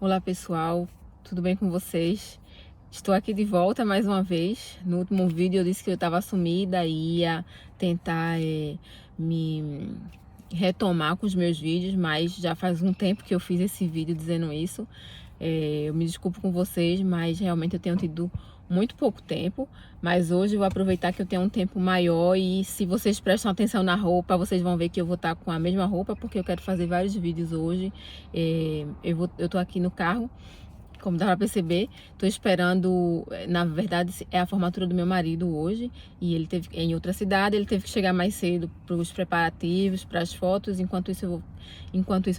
Olá pessoal, tudo bem com vocês? Estou aqui de volta mais uma vez. No último vídeo eu disse que eu estava sumida e ia tentar me retomar com os meus vídeos, mas já faz um tempo que eu fiz esse vídeo dizendo isso. Eu me desculpo com vocês, mas realmente eu tenho tido muito pouco tempo. Mas hoje eu vou aproveitar que eu tenho um tempo maior e se vocês prestam atenção na roupa, vocês vão ver que eu vou estar com a mesma roupa, porque eu quero fazer vários vídeos hoje. Eu tô aqui no carro, como dá pra perceber, tô esperando, na verdade é a formatura do meu marido hoje, e ele teve em outra cidade, ele teve que chegar mais cedo para os preparativos, para as fotos, enquanto isso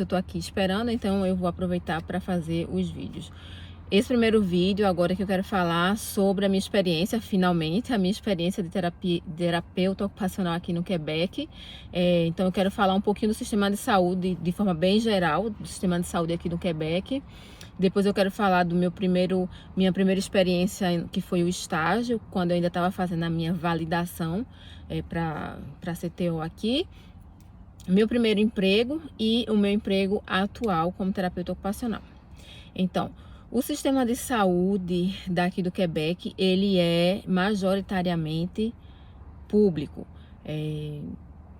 eu tô aqui esperando, então eu vou aproveitar para fazer os vídeos. Esse primeiro vídeo agora que eu quero falar sobre a minha experiência, finalmente, a minha experiência de terapeuta ocupacional aqui no Quebec. Então eu quero falar um pouquinho do sistema de saúde de forma bem geral, do sistema de saúde aqui no Quebec. Depois eu quero falar do minha primeira experiência, que foi o estágio, quando eu ainda estava fazendo a minha validação para CTO aqui. Meu primeiro emprego e o meu emprego atual como terapeuta ocupacional. Então, o sistema de saúde daqui do Quebec, ele é majoritariamente público.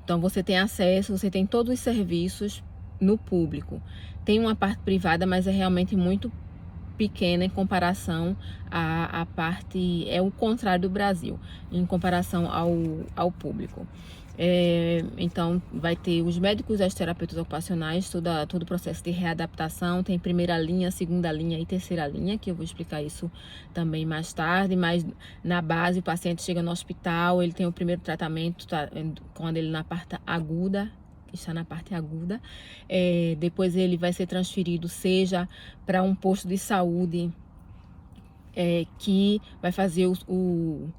Então, você tem acesso, você tem todos os serviços no público. Tem uma parte privada, mas é realmente muito pequena em comparação à parte, é o contrário do Brasil, em comparação ao público. Então, vai ter os médicos, as terapeutas ocupacionais, todo o processo de readaptação, tem primeira linha, segunda linha e terceira linha, que eu vou explicar isso também mais tarde, mas na base o paciente chega no hospital, ele tem o primeiro tratamento, quando ele na parte aguda, está na parte aguda, depois ele vai ser transferido, seja para um posto de saúde que vai fazer o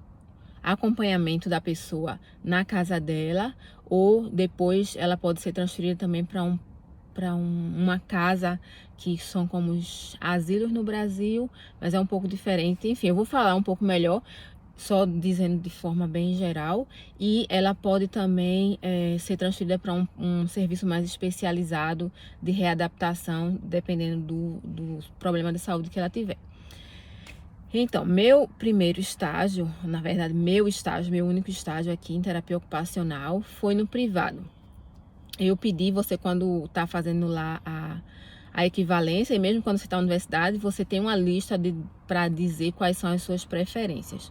acompanhamento da pessoa na casa dela, ou depois ela pode ser transferida também para uma casa que são como os asilos no Brasil, mas é um pouco diferente. Enfim, eu vou falar um pouco melhor, só dizendo de forma bem geral, e ela pode também ser transferida para um serviço mais especializado de readaptação, dependendo do problema de saúde que ela tiver. Então, meu primeiro estágio, na verdade, meu único estágio aqui em terapia ocupacional foi no privado. Eu pedi, você quando está fazendo lá a equivalência, e mesmo quando você está na universidade, você tem uma lista para dizer quais são as suas preferências.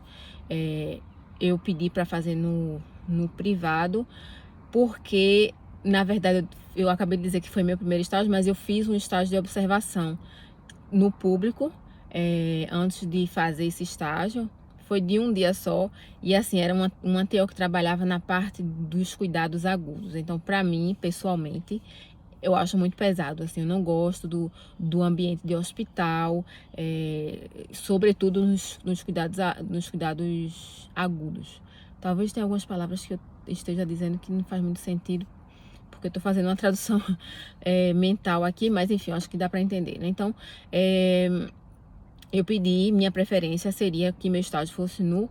Eu pedi para fazer no privado, porque, na verdade, eu acabei de dizer que foi meu primeiro estágio, mas eu fiz um estágio de observação no público, antes de fazer esse estágio. Foi de um dia só, e assim, era uma TO que trabalhava na parte dos cuidados agudos. Então, para mim, pessoalmente, eu acho muito pesado, assim, eu não gosto do ambiente de hospital, sobretudo nos cuidados agudos. Talvez tenha algumas palavras que eu esteja dizendo que não faz muito sentido, porque eu estou fazendo uma tradução mental aqui, mas enfim, eu acho que dá para entender, né? Então, eu pedi, minha preferência seria que meu estágio fosse no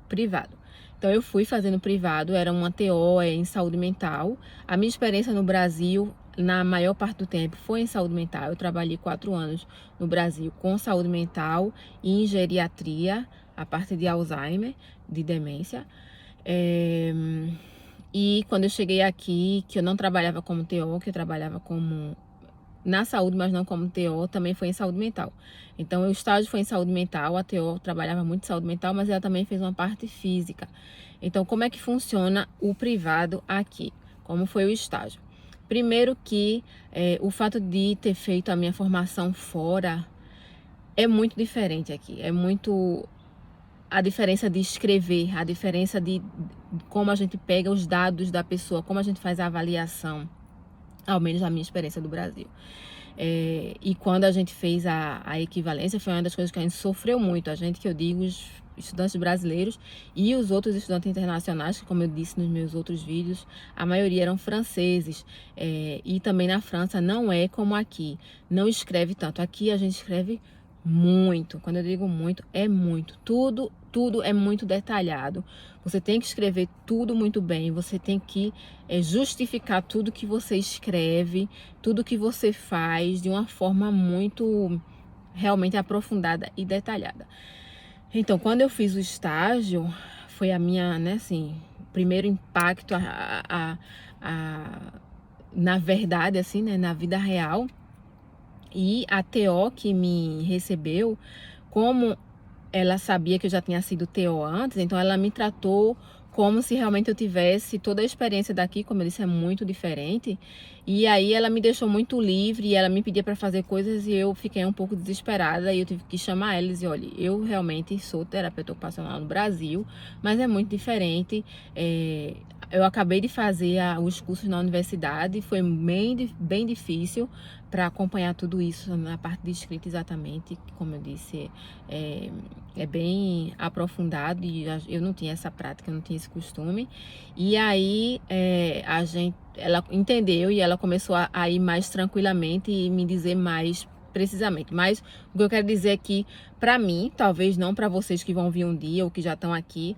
privado. Então eu fui fazendo privado, era uma TO em saúde mental. A minha experiência no Brasil, na maior parte do tempo, foi em saúde mental. Eu trabalhei 4 anos no Brasil com saúde mental e em geriatria, a parte de Alzheimer, de demência. E quando eu cheguei aqui, que eu não trabalhava como TO, que eu trabalhava como na saúde, mas não como TO, também foi em saúde mental. Então, o estágio foi em saúde mental, a TO trabalhava muito em saúde mental, mas ela também fez uma parte física. Então, como é que funciona o privado aqui? Como foi o estágio? Primeiro que o fato de ter feito a minha formação fora é muito diferente aqui. É muito a diferença de escrever, a diferença de como a gente pega os dados da pessoa, como a gente faz a avaliação, ao menos na minha experiência do Brasil. E quando a gente fez a equivalência, foi uma das coisas que a gente sofreu muito. A gente, que eu digo, os estudantes brasileiros e os outros estudantes internacionais, que, como eu disse nos meus outros vídeos, a maioria eram franceses. E também na França não é como aqui, não escreve tanto. Aqui a gente escreve muito. Quando eu digo muito, é muito. Tudo é muito detalhado. Você tem que escrever tudo muito bem. Você tem que justificar tudo que você escreve, tudo que você faz de uma forma muito realmente aprofundada e detalhada. Então, quando eu fiz o estágio, foi a minha, né, assim, primeiro impacto na verdade, assim, né, na vida real. E a TO que me recebeu, como ela sabia que eu já tinha sido TO antes, então ela me tratou como se realmente eu tivesse toda a experiência daqui, como eu disse, é muito diferente. E aí ela me deixou muito livre e ela me pedia para fazer coisas e eu fiquei um pouco desesperada e eu tive que chamar ela e dizer, olha, eu realmente sou terapeuta ocupacional no Brasil, mas é muito diferente. Eu acabei de fazer os cursos na universidade, foi bem difícil para acompanhar tudo isso na parte de escrita exatamente, como eu disse, é bem aprofundado e eu não tinha essa prática, eu não tinha esse costume. E aí ela entendeu e ela começou a ir mais tranquilamente e me dizer mais precisamente. Mas o que eu quero dizer é que, para mim, talvez não para vocês que vão vir um dia ou que já estão aqui,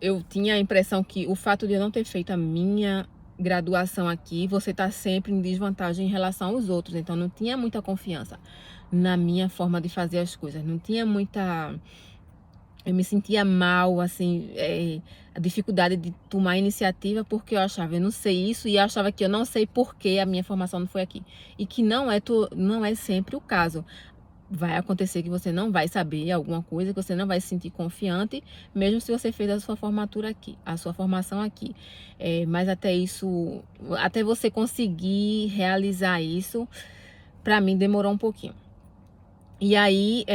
eu tinha a impressão que o fato de eu não ter feito a minha graduação aqui, você tá sempre em desvantagem em relação aos outros. Então, não tinha muita confiança na minha forma de fazer as coisas. Não tinha muita... Eu me sentia mal, assim, a dificuldade de tomar iniciativa porque eu achava, eu não sei isso, e eu achava que eu não sei por que a minha formação não foi aqui. E que não é sempre o caso. Vai acontecer que você não vai saber alguma coisa, que você não vai se sentir confiante, mesmo se você fez a sua formatura aqui, a sua formação aqui. Mas até você conseguir realizar isso, para mim demorou um pouquinho. E aí,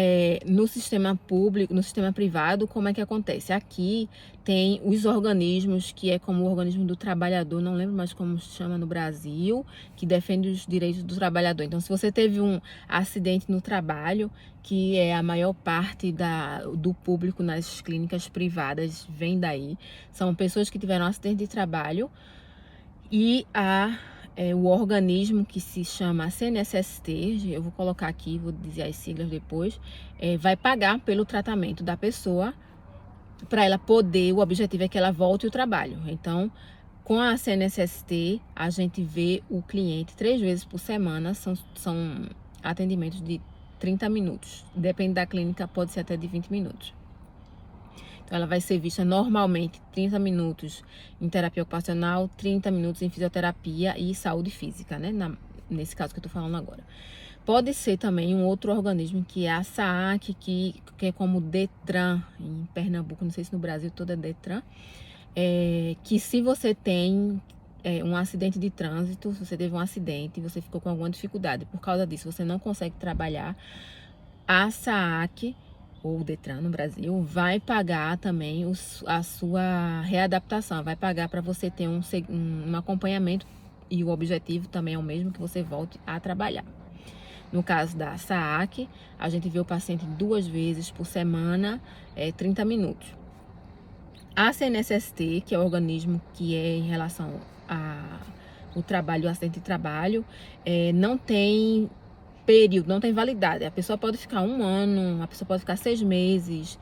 no sistema público, no sistema privado, como é que acontece? Aqui tem os organismos, que é como o organismo do trabalhador, não lembro mais como se chama no Brasil, que defende os direitos do trabalhador. Então, se você teve um acidente no trabalho, que é a maior parte do público nas clínicas privadas, vem daí. São pessoas que tiveram um acidente de trabalho e o organismo que se chama CNSST, eu vou colocar aqui, vou dizer as siglas depois, vai pagar pelo tratamento da pessoa para ela poder, o objetivo é que ela volte ao trabalho. Então, com a CNSST, a gente vê o cliente 3 vezes por semana, são atendimentos de 30 minutos, depende da clínica, pode ser até de 20 minutos. Então, ela vai ser vista normalmente 30 minutos em terapia ocupacional, 30 minutos em fisioterapia e saúde física, né? Nesse caso que eu tô falando agora. Pode ser também um outro organismo que é a SAAC, que é como Detran, em Pernambuco, não sei se no Brasil todo é Detran, que se você tem um acidente de trânsito, se você teve um acidente e você ficou com alguma dificuldade, por causa disso você não consegue trabalhar, a SAAC, ou o Detran no Brasil, vai pagar também a sua readaptação, vai pagar para você ter um acompanhamento e o objetivo também é o mesmo, que você volte a trabalhar. No caso da SAAC, a gente vê o paciente 2 vezes por semana, 30 minutos. A CNSST, que é o organismo que é em relação ao trabalho, o acidente de trabalho, não tem período, não tem validade. A pessoa pode ficar 1 ano, a pessoa pode ficar 6 meses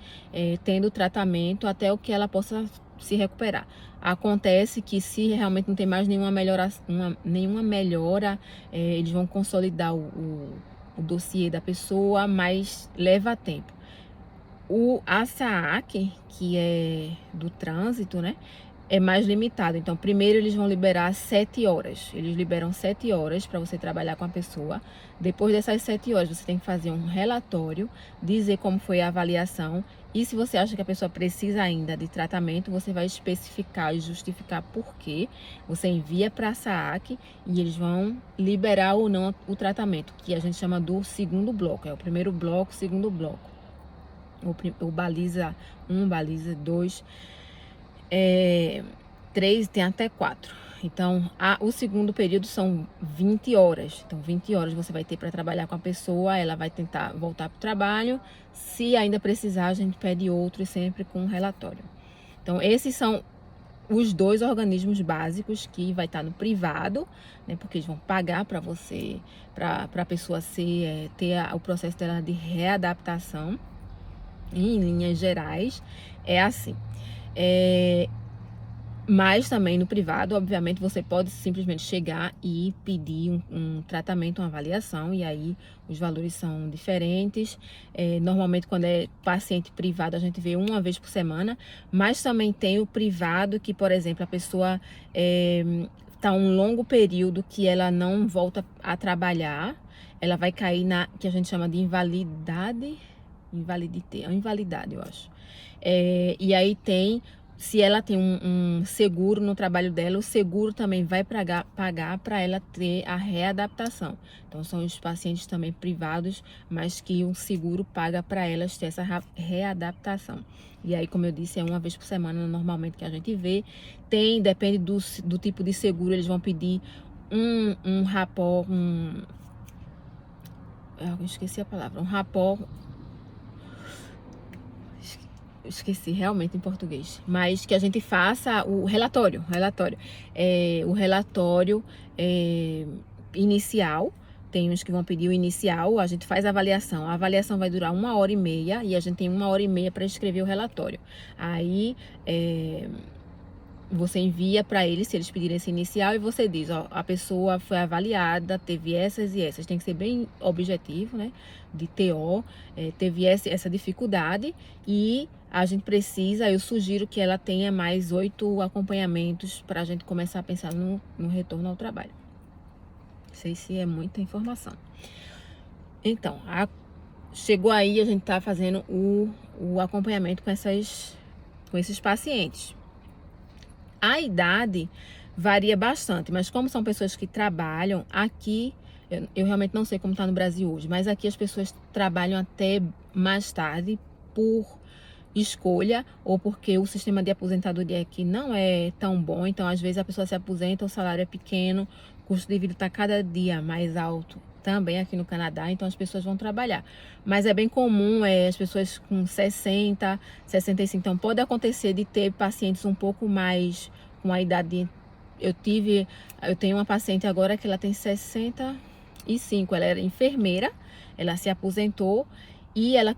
tendo tratamento até o que ela possa se recuperar. Acontece que se realmente não tem mais nenhuma melhora, eles vão consolidar o dossiê da pessoa, mas leva tempo. A SAAC, que é do trânsito, né? É mais limitado. Então, primeiro eles vão liberar 7 horas. Eles liberam 7 horas para você trabalhar com a pessoa. Depois dessas 7 horas, você tem que fazer um relatório, dizer como foi a avaliação. E se você acha que a pessoa precisa ainda de tratamento, você vai especificar e justificar por quê. Você envia para a SAAC e eles vão liberar ou não o tratamento, que a gente chama do segundo bloco. É o primeiro bloco, segundo bloco. O baliza 1, baliza 2... 3, tem até 4. Então, o segundo período são 20 horas. Então, 20 horas você vai ter para trabalhar com a pessoa, ela vai tentar voltar para o trabalho. Se ainda precisar, a gente pede outro e sempre com um relatório. Então, esses são os 2 organismos básicos que vai estar no privado, né? Porque eles vão pagar para você, para a pessoa ter o processo dela de readaptação. Em linhas gerais, é assim. Mas também no privado, obviamente, você pode simplesmente chegar e pedir um tratamento, uma avaliação, e aí os valores são diferentes. Normalmente, quando é paciente privado, a gente vê uma vez por semana, mas também tem o privado que, por exemplo, a pessoa está um longo período que ela não volta a trabalhar, ela vai cair na que a gente chama de invalidade, invalidade, eu acho. E aí se ela tem um seguro no trabalho dela, o seguro também vai pagar para ela ter a readaptação. Então, são os pacientes também privados, mas que o seguro paga para elas ter essa readaptação. E aí, como eu disse, é uma vez por semana normalmente que a gente vê. Depende do tipo de seguro, eles vão pedir um rapport, eu esqueci a palavra, um rapport. Esqueci realmente em português, mas que a gente faça o relatório, o relatório inicial. Tem uns que vão pedir o inicial, a gente faz a avaliação vai durar 1h30 e a gente tem 1h30 para escrever o relatório. Aí você envia para eles, se eles pedirem esse inicial, e você diz, ó, a pessoa foi avaliada, teve essas e essas, tem que ser bem objetivo, né, de TO, teve essa dificuldade, e a gente precisa, eu sugiro que ela tenha mais 8 acompanhamentos para a gente começar a pensar no retorno ao trabalho. Não sei se é muita informação. Então, chegou aí, a gente tá fazendo o acompanhamento com esses pacientes. A idade varia bastante, mas como são pessoas que trabalham aqui, eu realmente não sei como está no Brasil hoje, mas aqui as pessoas trabalham até mais tarde por escolha ou porque o sistema de aposentadoria aqui não é tão bom. Então, às vezes a pessoa se aposenta, o salário é pequeno, o custo de vida está cada dia mais alto também aqui no Canadá, então as pessoas vão trabalhar. Mas é bem comum as pessoas com 60, 65, então pode acontecer de ter pacientes um pouco mais com a idade. Eu tenho uma paciente agora que ela tem 65, ela era enfermeira, ela se aposentou e ela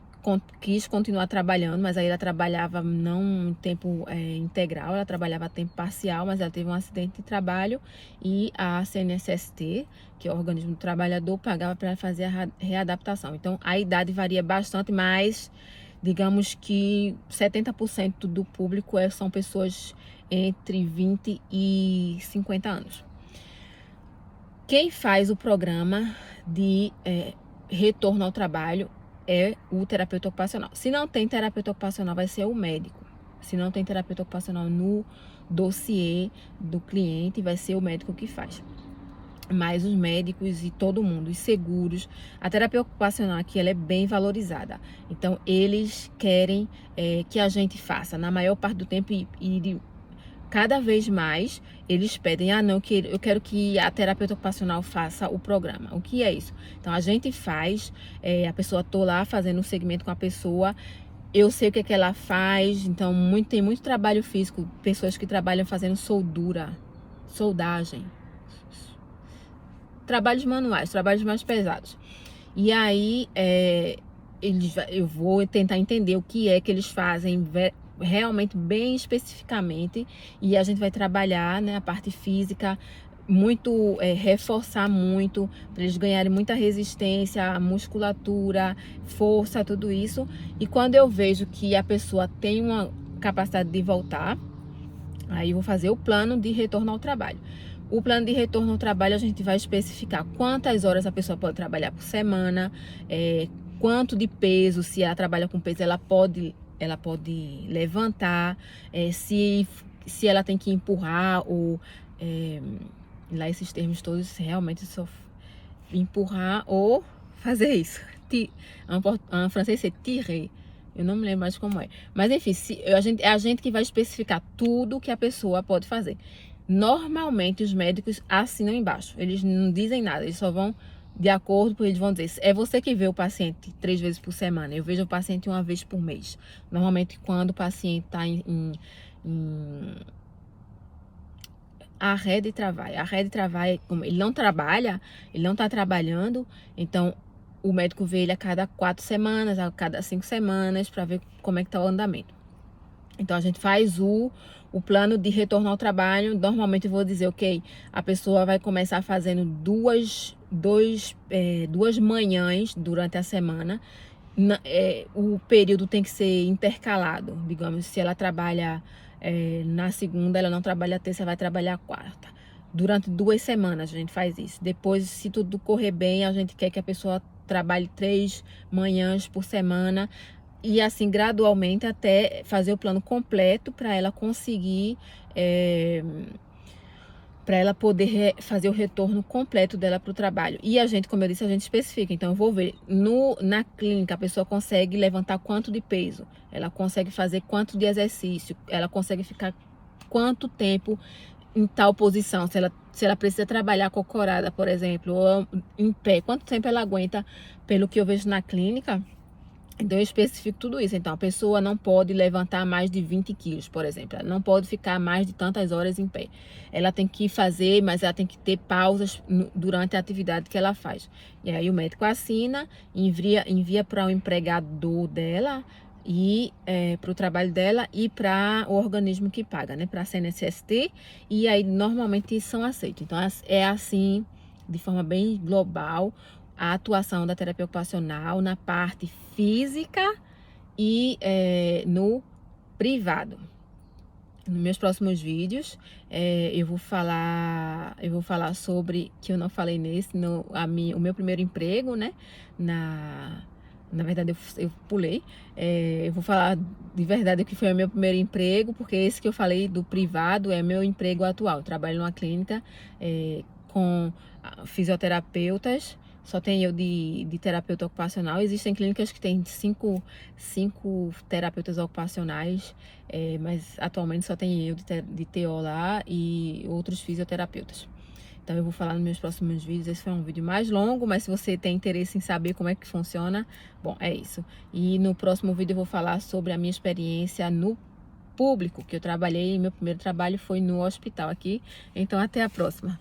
quis continuar trabalhando, mas aí ela trabalhava não em tempo integral, ela trabalhava a tempo parcial, mas ela teve um acidente de trabalho e a CNSST, que é o organismo do trabalhador, pagava para fazer a readaptação. Então, a idade varia bastante, mas digamos que 70% do público são pessoas entre 20 e 50 anos. Quem faz o programa de retorno ao trabalho é o terapeuta ocupacional. Se não tem terapeuta ocupacional, vai ser o médico. Se não tem terapeuta ocupacional no dossiê do cliente, vai ser o médico que faz. Mas os médicos e todo mundo, os seguros, a terapia ocupacional aqui ela é bem valorizada. Então, eles querem que a gente faça na maior parte do tempo e cada vez mais eles pedem, não, eu quero que a terapeuta ocupacional faça o programa. O que é isso? Então, a gente faz, a pessoa, tô lá fazendo um segmento com a pessoa, eu sei o que é que ela faz, então tem muito trabalho físico, pessoas que trabalham fazendo soldagem, trabalhos manuais, trabalhos mais pesados. E aí, eu vou tentar entender o que é que eles fazem realmente bem especificamente, e a gente vai trabalhar, né, a parte física muito, reforçar muito para eles ganharem muita resistência, musculatura, força, tudo isso. E quando eu vejo que a pessoa tem uma capacidade de voltar, aí eu vou fazer o plano de retorno ao trabalho. O plano de retorno ao trabalho a gente vai especificar quantas horas a pessoa pode trabalhar por semana, quanto de peso, se ela trabalha com peso, ela pode levantar, se ela tem que empurrar ou lá esses termos todos realmente só empurrar ou fazer isso. Em francês é tirer. Eu não me lembro mais como é. Mas enfim, é a gente que vai especificar tudo que a pessoa pode fazer. Normalmente os médicos assinam embaixo. Eles não dizem nada, eles só vão de acordo, porque eles vão dizer, é você que vê o paciente 3 vezes por semana, eu vejo o paciente 1 vez por mês. Normalmente quando o paciente está a rede trabalha. A rede trabalha, como ele não trabalha, ele não está trabalhando, então o médico vê ele a cada 4 semanas, a cada 5 semanas, para ver como é que está o andamento. Então a gente faz o plano de retorno ao trabalho. Normalmente eu vou dizer, ok, a pessoa vai começar fazendo duas manhãs durante a semana. O período tem que ser intercalado, digamos, se ela trabalha na segunda, ela não trabalha a terça, vai trabalhar a quarta. Durante 2 semanas a gente faz isso. Depois, se tudo correr bem, a gente quer que a pessoa trabalhe 3 manhãs por semana e assim gradualmente até fazer o plano completo para ela conseguir para ela poder fazer o retorno completo dela para o trabalho. E a gente, como eu disse, a gente especifica. Então, eu vou ver, na clínica, a pessoa consegue levantar quanto de peso, ela consegue fazer quanto de exercício, ela consegue ficar quanto tempo em tal posição, se ela precisa trabalhar acocorada, por exemplo, ou em pé, quanto tempo ela aguenta, pelo que eu vejo na clínica. Então, eu especifico tudo isso. Então, a pessoa não pode levantar mais de 20 quilos, por exemplo. Ela não pode ficar mais de tantas horas em pé. Ela tem que fazer, mas ela tem que ter pausas durante a atividade que ela faz. E aí, o médico assina, envia para o empregador dela e para o trabalho dela e para o organismo que paga, né? Para a CNSST. E aí, normalmente, são aceitos. Então, é assim, de forma bem global, a atuação da terapia ocupacional na parte física e no privado. Nos meus próximos vídeos eu vou falar sobre, que eu não falei nesse, o meu primeiro emprego, né? Na verdade eu pulei. Eu vou falar de verdade o que foi o meu primeiro emprego, porque esse que eu falei do privado é meu emprego atual. Eu trabalho numa clínica com fisioterapeutas. Só tem eu de terapeuta ocupacional. Existem clínicas que têm cinco terapeutas ocupacionais, mas atualmente só tem eu de TO lá e outros fisioterapeutas. Então eu vou falar nos meus próximos vídeos. Esse foi um vídeo mais longo, mas se você tem interesse em saber como é que funciona, bom, é isso. E no próximo vídeo eu vou falar sobre a minha experiência no público, que eu trabalhei, meu primeiro trabalho foi no hospital aqui. Então até a próxima.